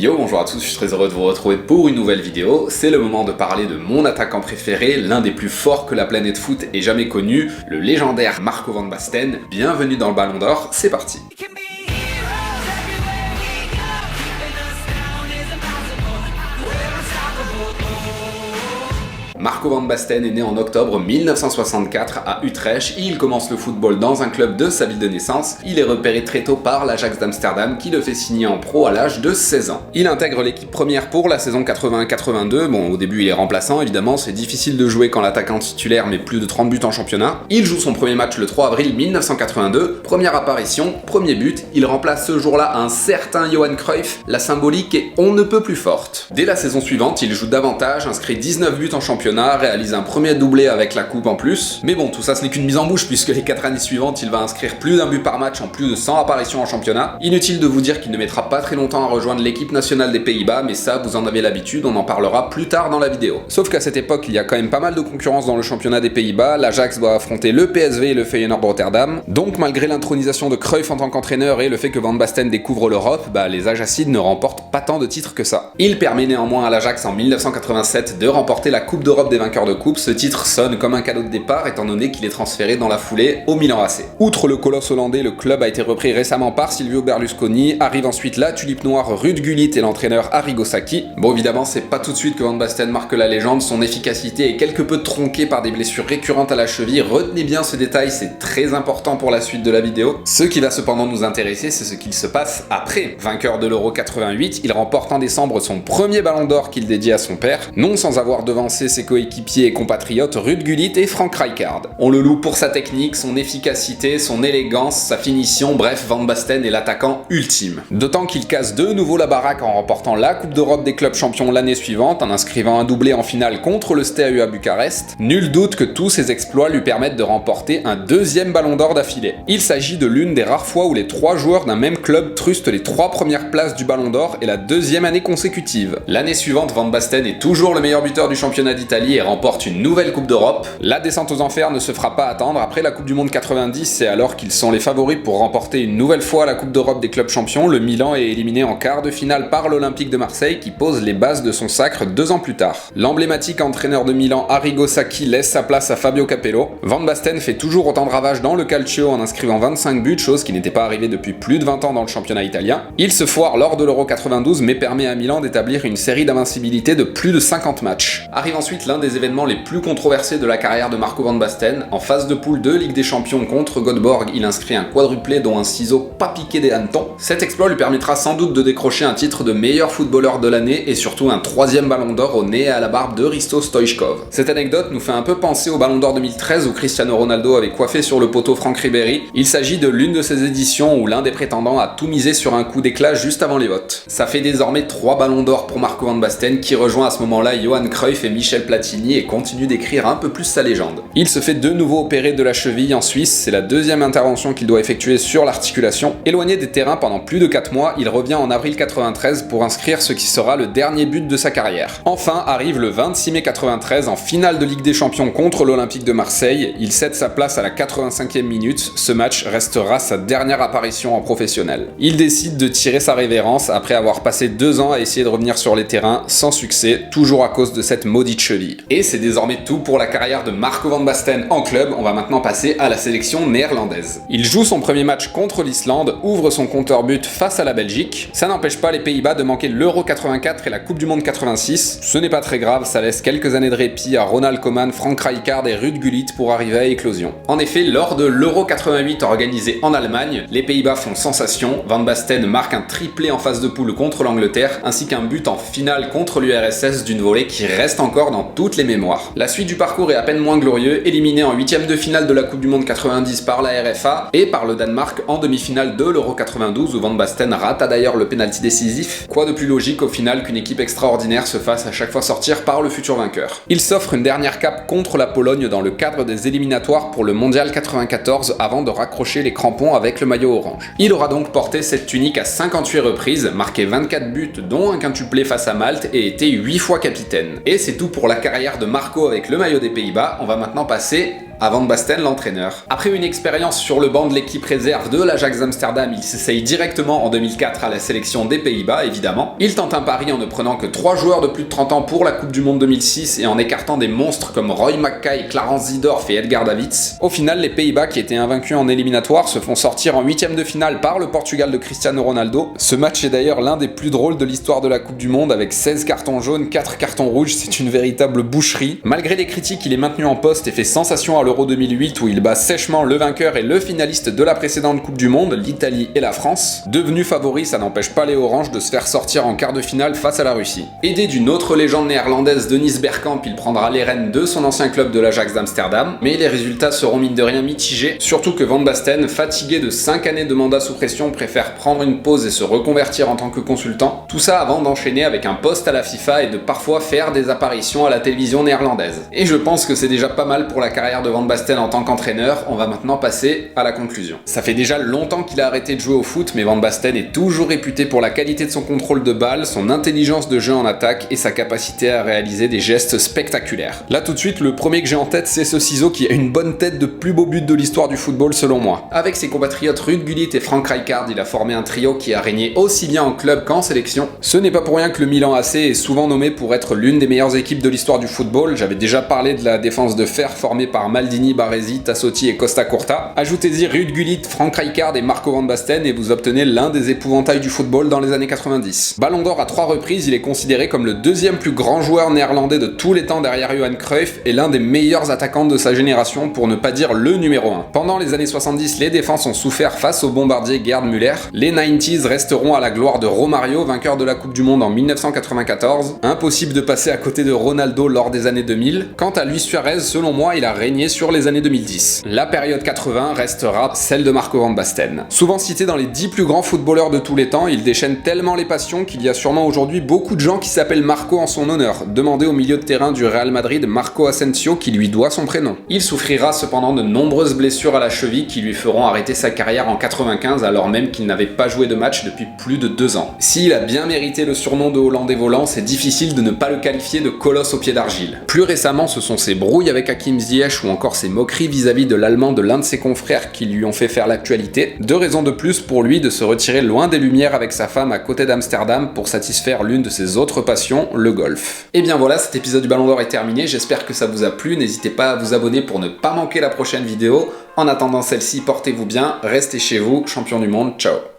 Yo, bonjour à tous, je suis très heureux de vous retrouver pour une nouvelle vidéo. C'est le moment de parler de mon attaquant préféré, l'un des plus forts que la planète foot ait jamais connu, le légendaire Marco van Basten. Bienvenue dans le Ballon d'Or, c'est parti. Marco van Basten est né en octobre 1964 à Utrecht. Il commence le football dans un club de sa ville de naissance. Il est repéré très tôt par l'Ajax d'Amsterdam qui le fait signer en pro à l'âge de 16 ans. Il intègre l'équipe première pour la saison 81-82. Bon, au début il est remplaçant, évidemment, c'est difficile de jouer quand l'attaquant titulaire met plus de 30 buts en championnat. Il joue son premier match le 3 avril 1982. Première apparition, premier but. Il remplace ce jour-là un certain Johan Cruyff. La symbolique est on ne peut plus forte. Dès la saison suivante, il joue davantage, inscrit 19 buts en championnat, réalise un premier doublé avec la coupe en plus. Mais bon, tout ça ce n'est qu'une mise en bouche puisque les 4 années suivantes, il va inscrire plus d'un but par match en plus de 100 apparitions en championnat. Inutile de vous dire qu'il ne mettra pas très longtemps à rejoindre l'équipe nationale des Pays-Bas, mais ça, vous en avez l'habitude, on en parlera plus tard dans la vidéo. Sauf qu'à cette époque, il y a quand même pas mal de concurrence dans le championnat des Pays-Bas. L'Ajax doit affronter le PSV et le Feyenoord Rotterdam. Donc, malgré l'intronisation de Cruyff en tant qu'entraîneur et le fait que Van Basten découvre l'Europe, les Ajacides ne remportent pas tant de titres que ça. Il permet néanmoins à l'Ajax en 1987 de remporter la Coupe d'Europe des vainqueurs de coupe. Ce titre sonne comme un cadeau de départ étant donné qu'il est transféré dans la foulée au Milan AC. Outre le colosse hollandais, le club a été repris récemment par Silvio Berlusconi. Arrive ensuite la tulipe noire Ruud Gullit et l'entraîneur Arrigo Sacchi. Bon, évidemment, c'est pas tout de suite que Van Basten marque la légende. Son efficacité est quelque peu tronquée par des blessures récurrentes à la cheville. Retenez bien ce détail, c'est très important pour la suite de la vidéo. Ce qui va cependant nous intéresser, c'est ce qu'il se passe après. Vainqueur de l'Euro 88, il remporte en décembre son premier ballon d'or qu'il dédie à son père, non sans avoir devancé ses coéquipiers et compatriotes Ruud Gullit et Frank Rijkaard. On le loue pour sa technique, son efficacité, son élégance, sa finition, bref, Van Basten est l'attaquant ultime. D'autant qu'il casse de nouveau la baraque en remportant la Coupe d'Europe des clubs champions l'année suivante, en inscrivant un doublé en finale contre le Steaua Bucarest. Nul doute que tous ces exploits lui permettent de remporter un deuxième ballon d'or d'affilée. Il s'agit de l'une des rares fois où les 3 joueurs d'un même club trustent les 3 premières places du ballon d'or et la deuxième année consécutive. L'année suivante, Van Basten est toujours le meilleur buteur du championnat d'Italie et remporte une nouvelle Coupe d'Europe. La descente aux enfers ne se fera pas attendre. Après la Coupe du Monde 90, c'est alors qu'ils sont les favoris pour remporter une nouvelle fois la Coupe d'Europe des clubs champions. Le Milan est éliminé en quart de finale par l'Olympique de Marseille qui pose les bases de son sacre 2 ans plus tard. L'emblématique entraîneur de Milan Arrigo Sacchi laisse sa place à Fabio Capello. Van Basten fait toujours autant de ravages dans le calcio en inscrivant 25 buts, chose qui n'était pas arrivée depuis plus de 20 ans dans le championnat italien. Il se foire lors de l'Euro 92 mais permet à Milan d'établir une série d'invincibilité de plus de 50 matchs. Arrive ensuite l'un des événements les plus controversé de la carrière de Marco van Basten. En phase de poule de Ligue des Champions contre Göteborg, il inscrit un quadruplé dont un ciseau pas piqué des hannetons. Cet exploit lui permettra sans doute de décrocher un titre de meilleur footballeur de l'année et surtout un 3e ballon d'or au nez et à la barbe de Risto Stoichkov. Cette anecdote nous fait un peu penser au ballon d'or 2013 où Cristiano Ronaldo avait coiffé sur le poteau Franck Ribéry. Il s'agit de l'une de ces éditions où l'un des prétendants a tout misé sur un coup d'éclat juste avant les votes. Ça fait désormais 3 ballons d'or pour Marco van Basten qui rejoint à ce moment-là Johan Cruyff et Michel Platini et continue d'écrire un peu plus sa légende. Il se fait de nouveau opérer de la cheville en Suisse, c'est la 2e intervention qu'il doit effectuer sur l'articulation. Éloigné des terrains pendant plus de 4 mois, il revient en avril 93 pour inscrire ce qui sera le dernier but de sa carrière. Enfin arrive le 26 mai 93 en finale de Ligue des Champions contre l'Olympique de Marseille. Il cède sa place à la 85e minute, ce match restera sa dernière apparition en professionnel. Il décide de tirer sa révérence après avoir passé 2 ans à essayer de revenir sur les terrains sans succès, toujours à cause de cette maudite cheville. Et c'est désormais tout pour la carrière de Marco van Basten en club. On va maintenant passer à la sélection néerlandaise. Il joue son premier match contre l'Islande, ouvre son compteur but face à la Belgique. Ça n'empêche pas les Pays-Bas de manquer l'Euro 84 et la Coupe du Monde 86. Ce n'est pas très grave, ça laisse quelques années de répit à Ronald Koeman, Frank Rijkaard et Ruud Gullit pour arriver à éclosion. En effet, lors de l'Euro 88 organisé en Allemagne, les Pays-Bas font sensation. Van Basten marque un triplé en phase de poule contre l'Angleterre, ainsi qu'un but en finale contre l'URSS d'une volée qui reste encore dans toutes les mémoires. La suite du parcours est à peine moins glorieux, éliminé en 8e de finale de la Coupe du Monde 90 par la RFA et par le Danemark en demi-finale de l'Euro 92 où Van Basten rata d'ailleurs le pénalty décisif. Quoi de plus logique au final qu'une équipe extraordinaire se fasse à chaque fois sortir par le futur vainqueur. Il s'offre une dernière cape contre la Pologne dans le cadre des éliminatoires pour le Mondial 94 avant de raccrocher les crampons avec le maillot orange. Il aura donc porté cette tunique à 58 reprises, marqué 24 buts dont un quintuplé face à Malte et été 8 fois capitaine. Et c'est tout pour la carrière de Marco avec le maillot des Pays-Bas. On va maintenant passer à Van Basten l'entraîneur. Après une expérience sur le banc de l'équipe réserve de l'Ajax d'Amsterdam, il s'essaye directement en 2004 à la sélection des Pays-Bas, évidemment. Il tente un pari en ne prenant que 3 joueurs de plus de 30 ans pour la Coupe du Monde 2006 et en écartant des monstres comme Roy Mackay, Clarence Seedorf et Edgar Davids. Au final, les Pays-Bas, qui étaient invaincus en éliminatoire, se font sortir en 8e de finale par le Portugal de Cristiano Ronaldo. Ce match est d'ailleurs l'un des plus drôles de l'histoire de la Coupe du Monde, avec 16 cartons jaunes, 4 cartons rouges, c'est une véritable boucherie. Malgré les critiques, il est maintenu en poste et fait sensation à l'Euro 2008 où il bat sèchement le vainqueur et le finaliste de la précédente Coupe du Monde, l'Italie et la France. Devenu favori, ça n'empêche pas les Oranges de se faire sortir en quart de finale face à la Russie. Aidé d'une autre légende néerlandaise, Dennis Bergkamp, il prendra les rênes de son ancien club de l'Ajax d'Amsterdam, mais les résultats seront mine de rien mitigés, surtout que Van Basten, fatigué de 5 années de mandat sous pression, préfère prendre une pause et se reconvertir en tant que consultant, tout ça avant d'enchaîner avec un poste à la FIFA et de parfois faire des apparitions à la télévision néerlandaise. Et je pense que c'est déjà pas mal pour la carrière de Van Basten en tant qu'entraîneur, on va maintenant passer à la conclusion. Ça fait déjà longtemps qu'il a arrêté de jouer au foot, mais Van Basten est toujours réputé pour la qualité de son contrôle de balle, son intelligence de jeu en attaque et sa capacité à réaliser des gestes spectaculaires. Là tout de suite, le premier que j'ai en tête, c'est ce ciseau qui a une bonne tête de plus beau but de l'histoire du football selon moi. Avec ses compatriotes Ruud Gullit et Frank Rijkaard, il a formé un trio qui a régné aussi bien en club qu'en sélection. Ce n'est pas pour rien que le Milan AC est souvent nommé pour être l'une des meilleures équipes de l'histoire du football. J'avais déjà parlé de la défense de fer formée par Maldini, Baresi, Tassotti et Costa Curta. Ajoutez-y Ruud Gullit, Frank Rijkaard et Marco Van Basten et vous obtenez l'un des épouvantails du football dans les années 90. Ballon d'or à 3 reprises, il est considéré comme le deuxième plus grand joueur néerlandais de tous les temps derrière Johan Cruyff et l'un des meilleurs attaquants de sa génération, pour ne pas dire le numéro 1. Pendant les années 70, les défenses ont souffert face au bombardier Gerd Müller. Les 90s resteront à la gloire de Romario, vainqueur de la Coupe du Monde en 1994. Impossible de passer à côté de Ronaldo lors des années 2000. Quant à Luis Suarez, selon moi, il a régné sur les années 2010. La période 80 restera celle de Marco Van Basten. Souvent cité dans les 10 plus grands footballeurs de tous les temps, il déchaîne tellement les passions qu'il y a sûrement aujourd'hui beaucoup de gens qui s'appellent Marco en son honneur. Demandez au milieu de terrain du Real Madrid Marco Asensio qui lui doit son prénom. Il souffrira cependant de nombreuses blessures à la cheville qui lui feront arrêter sa carrière en 95 alors même qu'il n'avait pas joué de match depuis plus de 2 ans. S'il a bien mérité le surnom de Hollandais volant, c'est difficile de ne pas le qualifier de colosse au pied d'argile. Plus récemment, ce sont ses brouilles avec Hakim Ziyech ou encore ses moqueries vis-à-vis de l'allemand de l'un de ses confrères qui lui ont fait faire l'actualité. 2 raisons de plus pour lui de se retirer loin des lumières avec sa femme à côté d'Amsterdam pour satisfaire l'une de ses autres passions, le golf. Et bien voilà, cet épisode du Ballon d'Or est terminé, j'espère que ça vous a plu, n'hésitez pas à vous abonner pour ne pas manquer la prochaine vidéo. En attendant celle-ci, portez-vous bien, restez chez vous, champion du monde, ciao.